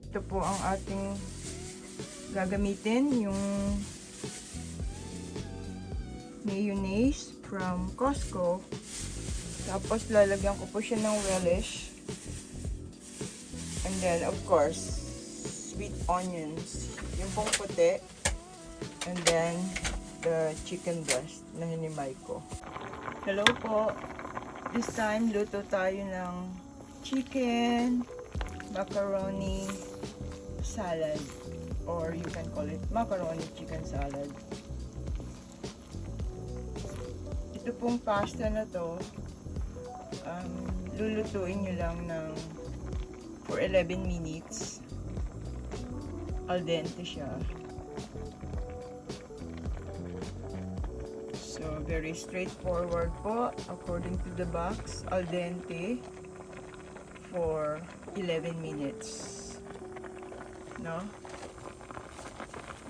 Ito po ang ating gagamitin, yung mayonnaise from Costco. Tapos lalagyan ko po siya ng relish. And then of course, sweet onions. Yung pong puti. And then the chicken breast na hinimay ko. Hello po. This time, luto tayo ng chicken macaroni salad, or you can call it macaroni chicken salad. Ito pong pasta na to, lulutuin nyo lang ng for 11 minutes. Al dente siya. So, very straightforward po. According to the box, al dente for 11 minutes. No?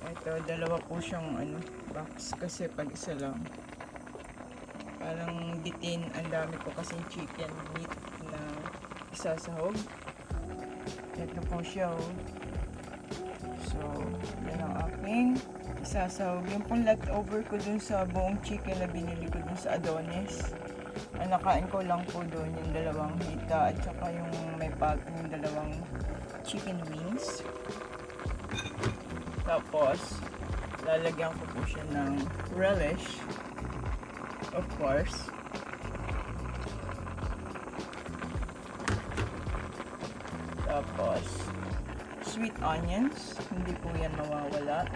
Ito, dalawa po siyang box kasi pag isa lang. Parang bitin, ang dami ko kasing chicken meat na isasahog. Ito po siya, oh. So, yan ang aking isasahog. Yung pong leftover ko dun sa buong chicken na binili ko dun sa Adonis. Ang nakain ko lang po dun yung dalawang hita at saka yung may pato yung dalawang chicken wings. Tapos, lalagyan ko po siya ng relish. Of course. Tapos, sweet onions. Hindi po yan mawawala.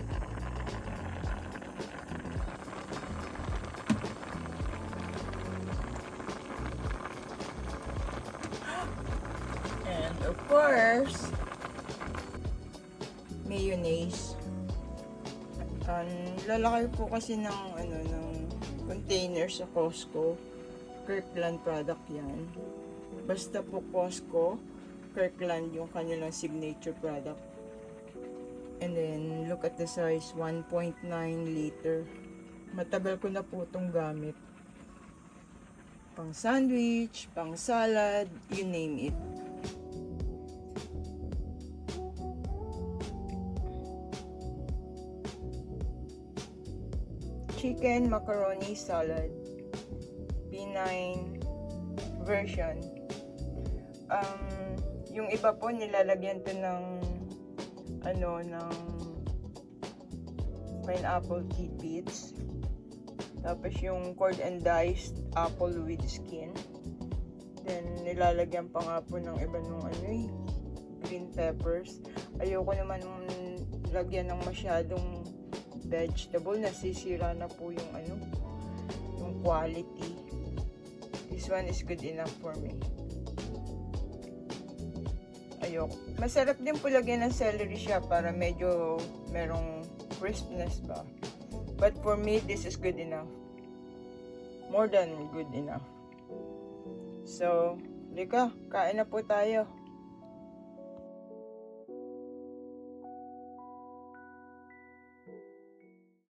And of course, mayonnaise. Lalaki po kasi ng container sa Costco. Kirkland product yan. Basta po Costco, Kirkland yung kanilang signature product. And then, look at the size, 1.9 liter. Matagal ko na po itong gamit. Pang sandwich, pang salad, you name it. Chicken macaroni salad, P9 version. Yung iba po nilalagyan to ng ng pineapple tidbits. Tapos yung cord and diced apple with skin. Then nilalagyan pa nga po ng iba nung green peppers. Ayoko naman lagyan ng masyadong vegetable, nasisira na po yung yung quality. This one is good enough for me. Ayoko. Masarap din po lagyan ng celery siya para medyo merong crispness ba. But for me, this is good enough. More than good enough. So, lika, kain na po tayo.